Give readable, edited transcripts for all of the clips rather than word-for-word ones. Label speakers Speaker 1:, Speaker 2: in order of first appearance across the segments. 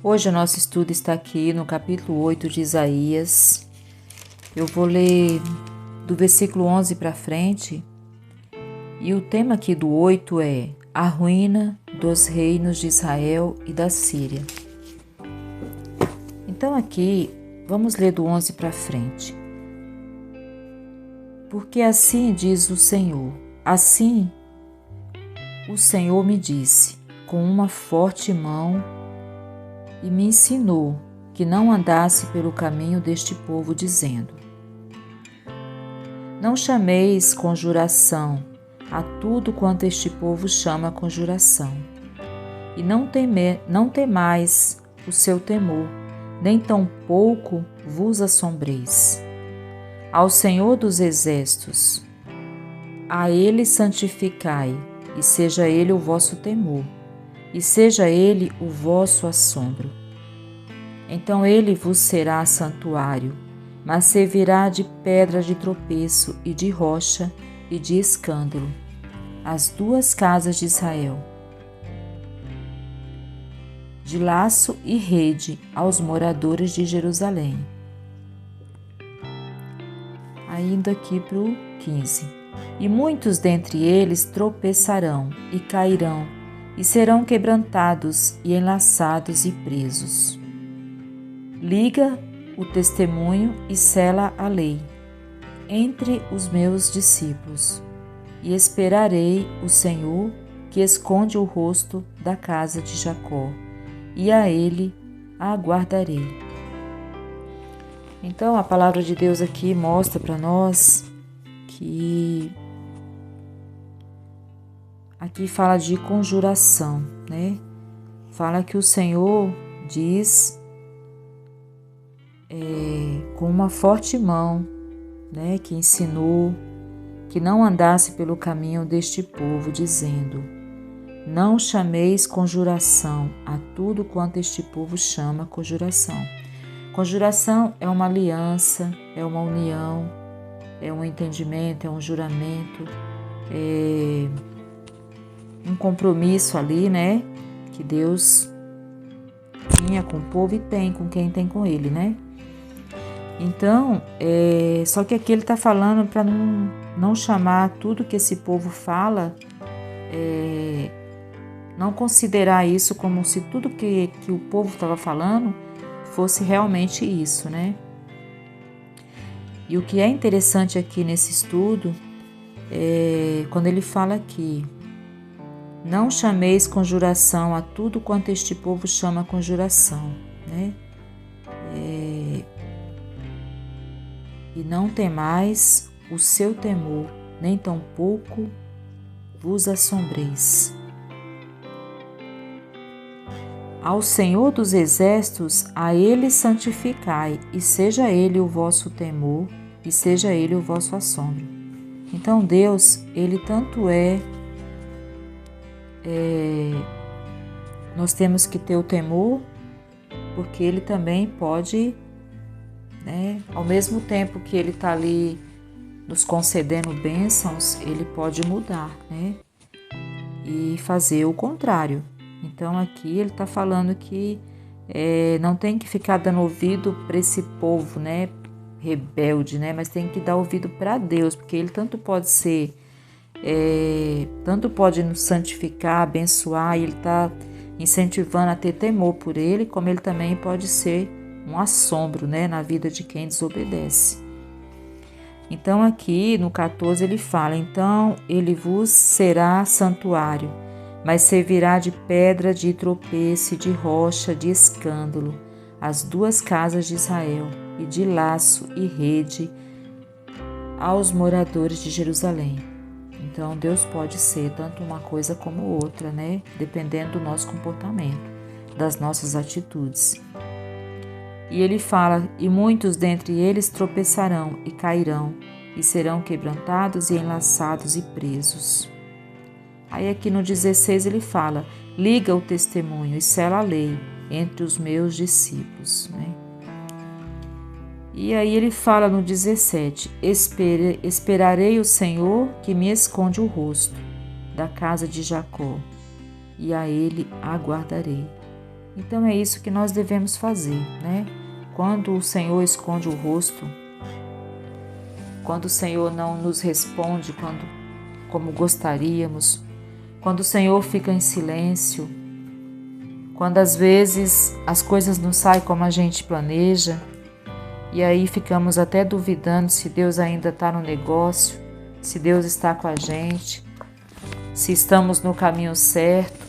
Speaker 1: Hoje o nosso estudo está aqui no capítulo 8 de Isaías. Eu vou ler do versículo 11 para frente. E o tema aqui do 8 é a ruína dos reinos de Israel e da Síria. Então aqui, vamos ler do 11 para frente. Porque assim diz o Senhor, assim o Senhor me disse, com uma forte mão, e me ensinou que não andasse pelo caminho deste povo, dizendo: não chameis conjuração a tudo quanto este povo chama conjuração, e não temais o seu temor, nem tampouco vos assombreis. Ao Senhor dos Exércitos, a Ele santificai, e seja Ele o vosso temor, e seja Ele o vosso assombro. Então Ele vos será santuário, mas servirá de pedra de tropeço e de rocha e de escândalo, as duas casas de Israel, de laço e rede aos moradores de Jerusalém. Ainda aqui para o 15. E muitos dentre eles tropeçarão e cairão, e serão quebrantados e enlaçados e presos. Liga o testemunho e sela a lei entre os meus discípulos, e esperarei o Senhor, que esconde o rosto da casa de Jacó, e a Ele aguardarei. Então a palavra de Deus aqui mostra para nós que aqui fala de conjuração, né? Fala que o Senhor diz com uma forte mão, né, que ensinou que não andasse pelo caminho deste povo, dizendo: não chameis conjuração a tudo quanto este povo chama conjuração. Conjuração é uma aliança, é uma união, é um entendimento, é um juramento, é um compromisso ali, né, que Deus tinha com o povo e tem com quem tem com ele, né? Então, só que aqui ele está falando para não chamar tudo que esse povo fala, não considerar isso como se tudo que o povo estava falando fosse realmente isso, né? E o que é interessante aqui nesse estudo é quando ele fala aqui: não chameis conjuração a tudo quanto este povo chama conjuração, né? E não temais o seu temor, nem tampouco vos assombreis. Ao Senhor dos Exércitos, a Ele santificai, e seja Ele o vosso temor, e seja Ele o vosso assombro. Então Deus, Ele tanto nós temos que ter o temor, porque Ele também pode, né, ao mesmo tempo que Ele está ali nos concedendo bênçãos, Ele pode mudar, né, e fazer o contrário. Então aqui ele está falando que não tem que ficar dando ouvido para esse povo, né, rebelde, né, mas tem que dar ouvido para Deus, porque Ele tanto pode nos santificar, abençoar, e Ele está incentivando a ter temor por Ele, como Ele também pode ser um assombro, né, na vida de quem desobedece. Então aqui no 14 ele fala: então Ele vos será santuário, mas servirá de pedra de tropeço, de rocha, de escândalo, as duas casas de Israel, e de laço e rede aos moradores de Jerusalém. Então Deus pode ser tanto uma coisa como outra, né? Dependendo do nosso comportamento, das nossas atitudes. E ele fala: e muitos dentre eles tropeçarão e cairão, e serão quebrantados e enlaçados e presos. Aí aqui no 16 ele fala: liga o testemunho e sela a lei entre os meus discípulos, né? E aí ele fala no 17: esperarei o Senhor, que me esconde o rosto da casa de Jacó, e a Ele aguardarei. Então é isso que nós devemos fazer, né? Quando o Senhor esconde o rosto, quando o Senhor não nos responde como gostaríamos, quando o Senhor fica em silêncio, quando às vezes as coisas não saem como a gente planeja, e aí ficamos até duvidando se Deus ainda está no negócio, se Deus está com a gente, se estamos no caminho certo,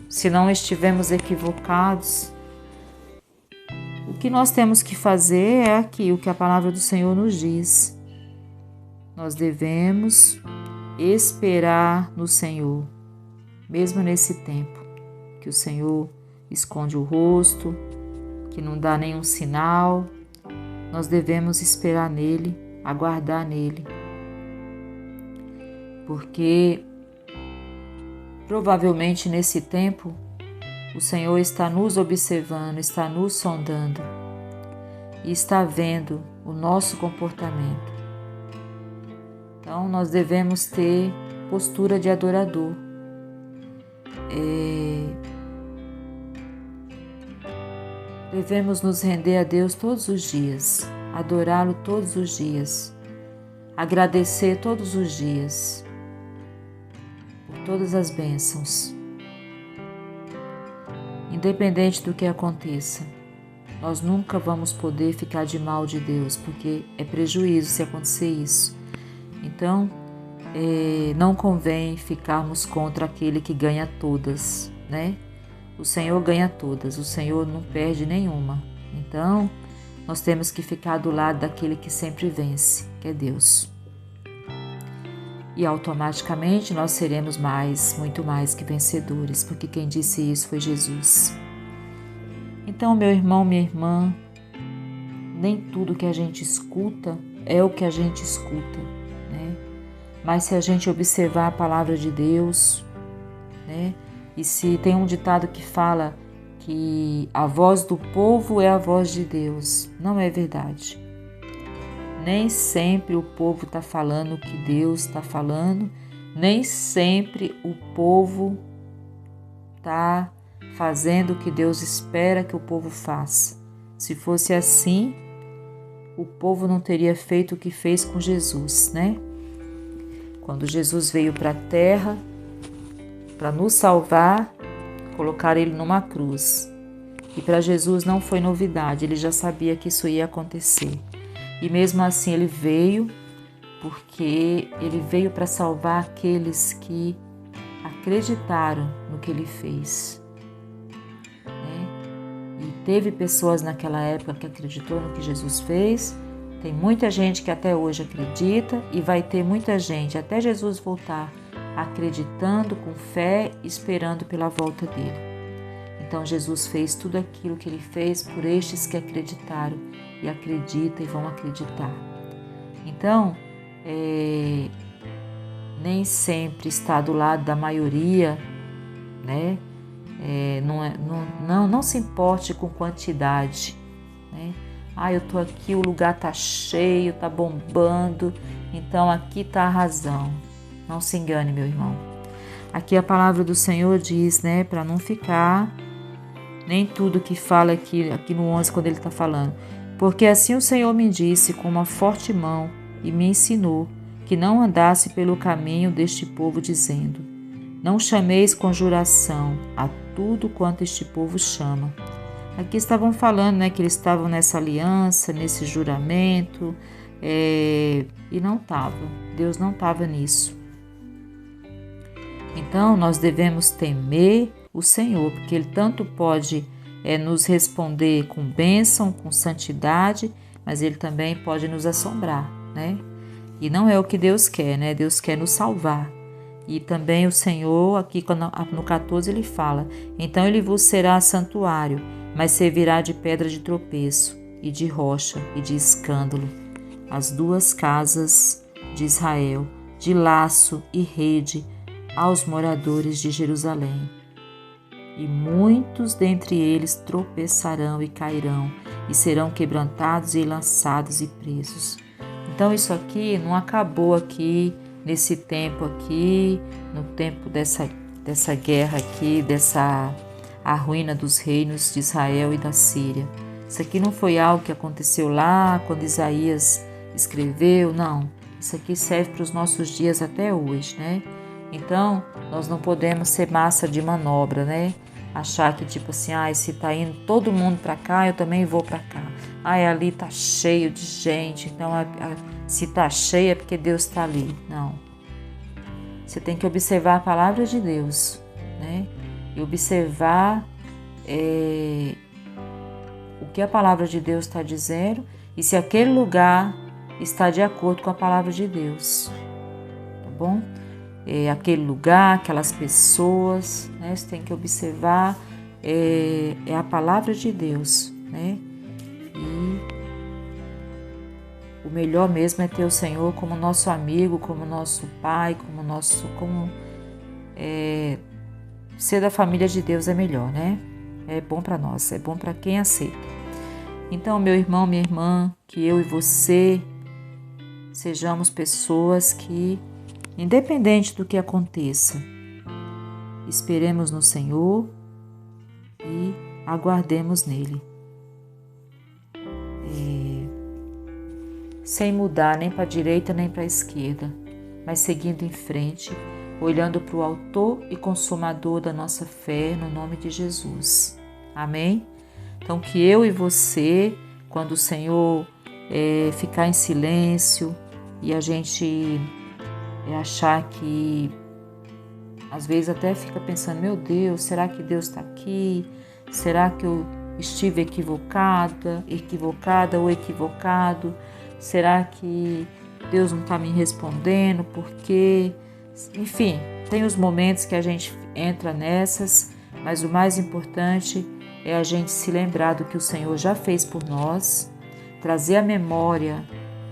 Speaker 1: se não estivemos equivocados. O que nós temos que fazer é aqui, o que a palavra do Senhor nos diz. Nós devemos esperar no Senhor, mesmo nesse tempo que o Senhor esconde o rosto, que não dá nenhum sinal. Nós devemos esperar nele, aguardar nele, porque provavelmente nesse tempo o Senhor está nos observando, está nos sondando e está vendo o nosso comportamento. Então nós devemos ter postura de adorador. Devemos nos render a Deus todos os dias, adorá-lo todos os dias, agradecer todos os dias por todas as bênçãos. Independente do que aconteça, nós nunca vamos poder ficar de mal de Deus, porque é prejuízo se acontecer isso. Então, não convém ficarmos contra aquele que ganha todas, né? O Senhor ganha todas, o Senhor não perde nenhuma. Então, nós temos que ficar do lado daquele que sempre vence, que é Deus. E automaticamente nós seremos muito mais que vencedores, porque quem disse isso foi Jesus. Então, meu irmão, minha irmã, nem tudo que a gente escuta é o que a gente escuta, né? Mas se a gente observar a palavra de Deus, né? E se tem um ditado que fala que a voz do povo é a voz de Deus, não é verdade. Nem sempre o povo está falando o que Deus está falando, nem sempre o povo está fazendo o que Deus espera que o povo faça. Se fosse assim, o povo não teria feito o que fez com Jesus, né? Quando Jesus veio para a terra, para nos salvar, colocar ele numa cruz. E para Jesus não foi novidade, ele já sabia que isso ia acontecer. E mesmo assim ele veio, porque ele veio para salvar aqueles que acreditaram no que ele fez. Né? E teve pessoas naquela época que acreditou no que Jesus fez. Tem muita gente que até hoje acredita e vai ter muita gente até Jesus voltar acreditando com fé, esperando pela volta dele. Então Jesus fez tudo aquilo que ele fez por estes que acreditaram e acreditam e vão acreditar. Então, nem sempre está do lado da maioria, né? Não se importe com quantidade, né? Eu tô aqui, o lugar tá cheio, tá bombando, então aqui tá a razão. Não se engane, meu irmão. Aqui a palavra do Senhor diz, né, para não ficar nem tudo que fala aqui no 11, quando ele está falando. Porque assim o Senhor me disse com uma forte mão e me ensinou que não andasse pelo caminho deste povo, dizendo: não chameis conjuração a tudo quanto este povo chama. Aqui estavam falando, né, que eles estavam nessa aliança, nesse juramento, e não estava. Deus não estava nisso. Então, nós devemos temer o Senhor, porque Ele tanto pode nos responder com bênção, com santidade, mas Ele também pode nos assombrar, né? E não é o que Deus quer, né? Deus quer nos salvar. E também o Senhor, aqui no 14, Ele fala: então Ele vos será santuário, mas servirá de pedra de tropeço, e de rocha, e de escândalo, as duas casas de Israel, de laço e rede, aos moradores de Jerusalém. E muitos dentre eles tropeçarão e cairão, e serão quebrantados e lançados e presos. Então isso aqui não acabou aqui, nesse tempo aqui, no tempo dessa guerra aqui, dessa a ruína dos reinos de Israel e da Síria. Isso aqui não foi algo que aconteceu lá quando Isaías escreveu, não. Isso aqui serve para os nossos dias até hoje, né? Então, nós não podemos ser massa de manobra, né? Achar que tipo assim, se tá indo todo mundo para cá, eu também vou para cá. Ali tá cheio de gente, então se tá cheio é porque Deus está ali. Não. Você tem que observar a palavra de Deus, né? E observar o que a palavra de Deus está dizendo e se aquele lugar está de acordo com a palavra de Deus, tá bom? Aquele lugar, aquelas pessoas, né? Você tem que observar, é a palavra de Deus, né? E o melhor mesmo é ter o Senhor como nosso amigo, como nosso pai, ser da família de Deus é melhor, né? É bom para nós, é bom para quem aceita. Então, meu irmão, minha irmã, que eu e você sejamos pessoas que, independente do que aconteça, esperemos no Senhor e aguardemos nele. Sem mudar nem para a direita nem para a esquerda, mas seguindo em frente, olhando para o autor e consumador da nossa fé, no nome de Jesus. Amém? Então, que eu e você, quando o Senhor ficar em silêncio e a gente achar que, às vezes até fica pensando, meu Deus, será que Deus está aqui? Será que eu estive equivocada ou equivocado? Será que Deus não está me respondendo? Por quê? Enfim, tem os momentos que a gente entra nessas, mas o mais importante é a gente se lembrar do que o Senhor já fez por nós, trazer à memória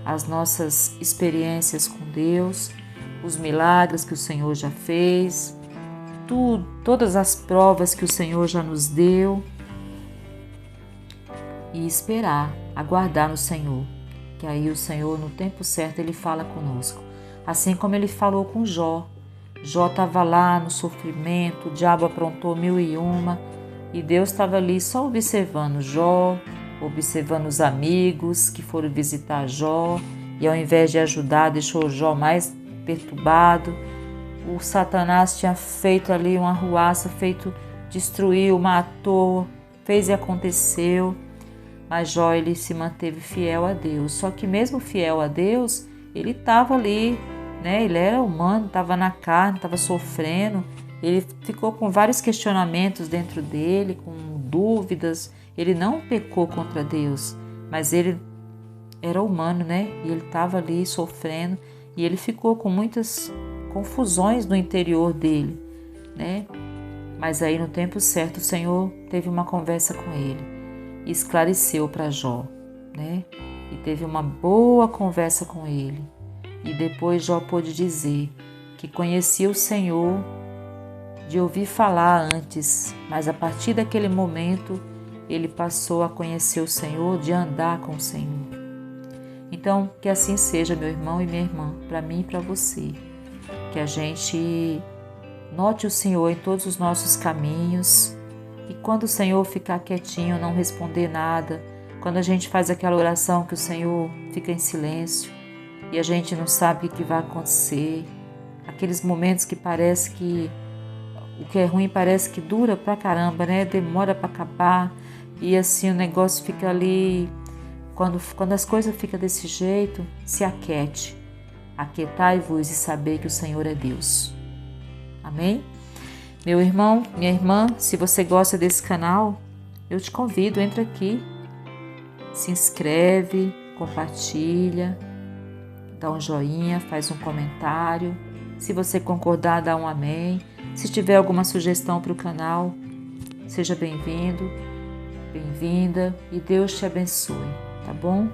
Speaker 1: as nossas experiências com Deus, os milagres que o Senhor já fez, todas as provas que o Senhor já nos deu e esperar, aguardar no Senhor, que aí o Senhor, no tempo certo, Ele fala conosco. Assim como Ele falou com Jó. Jó estava lá no sofrimento, o diabo aprontou 1001 e Deus estava ali só observando Jó, observando os amigos que foram visitar Jó e ao invés de ajudar, deixou Jó mais perturbado. O Satanás tinha feito ali uma arruaça, destruiu, matou, fez e aconteceu. Mas Jó, ele se manteve fiel a Deus. Só que mesmo fiel a Deus, ele estava ali, né? Ele era humano, estava na carne, estava sofrendo. Ele ficou com vários questionamentos dentro dele, com dúvidas. Ele não pecou contra Deus, mas ele era humano, né? E ele estava ali sofrendo e ele ficou com muitas confusões no interior dele, né? Mas aí no tempo certo o Senhor teve uma conversa com ele. Esclareceu para Jó, né? E teve uma boa conversa com ele. E depois Jó pôde dizer que conhecia o Senhor de ouvir falar antes, mas a partir daquele momento ele passou a conhecer o Senhor, de andar com o Senhor. Então, que assim seja, meu irmão e minha irmã, para mim e para você. Que a gente note o Senhor em todos os nossos caminhos. E quando o Senhor ficar quietinho, não responder nada, quando a gente faz aquela oração que o Senhor fica em silêncio e a gente não sabe o que vai acontecer, aqueles momentos que parece que o que é ruim parece que dura pra caramba, né? Demora pra acabar e assim o negócio fica ali. Quando as coisas ficam desse jeito, se aquiete. Aquietai-vos e saber que o Senhor é Deus. Amém? Meu irmão, minha irmã, se você gosta desse canal, eu te convido, entra aqui, se inscreve, compartilha, dá um joinha, faz um comentário. Se você concordar, dá um amém. Se tiver alguma sugestão para o canal, seja bem-vindo, bem-vinda e Deus te abençoe, tá bom?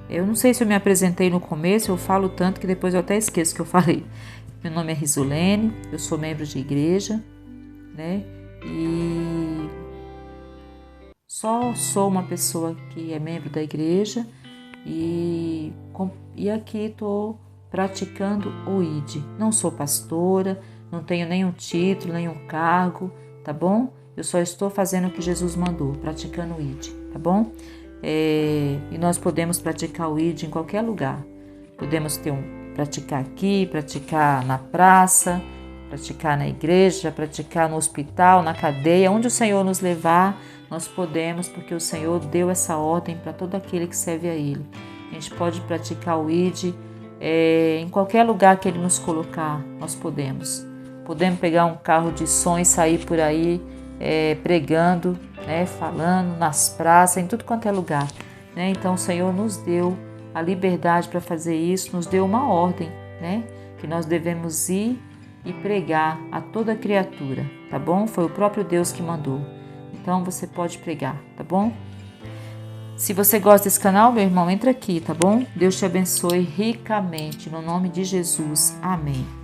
Speaker 1: Eu não sei se eu me apresentei no começo, eu falo tanto que depois eu até esqueço o que eu falei. Meu nome é Risolene, eu sou membro de igreja, né? E só sou uma pessoa que é membro da igreja e aqui estou praticando o ID. Não sou pastora, não tenho nenhum título, nenhum cargo, tá bom? Eu só estou fazendo o que Jesus mandou, praticando o ID, tá bom? E nós podemos praticar o ID em qualquer lugar. Podemos praticar aqui, praticar na praça, praticar na igreja, praticar no hospital, na cadeia, onde o Senhor nos levar, nós podemos, porque o Senhor deu essa ordem para todo aquele que serve a Ele. A gente pode praticar o ID em qualquer lugar que Ele nos colocar, nós podemos. Podemos pegar um carro de som e sair por aí pregando, né, falando nas praças, em tudo quanto é lugar. Né? Então o Senhor nos deu a liberdade para fazer isso, nos deu uma ordem, né, que nós devemos ir e pregar a toda criatura, tá bom? Foi o próprio Deus que mandou. Então você pode pregar, tá bom? Se você gosta desse canal, meu irmão, entra aqui, tá bom? Deus te abençoe ricamente, no nome de Jesus. Amém.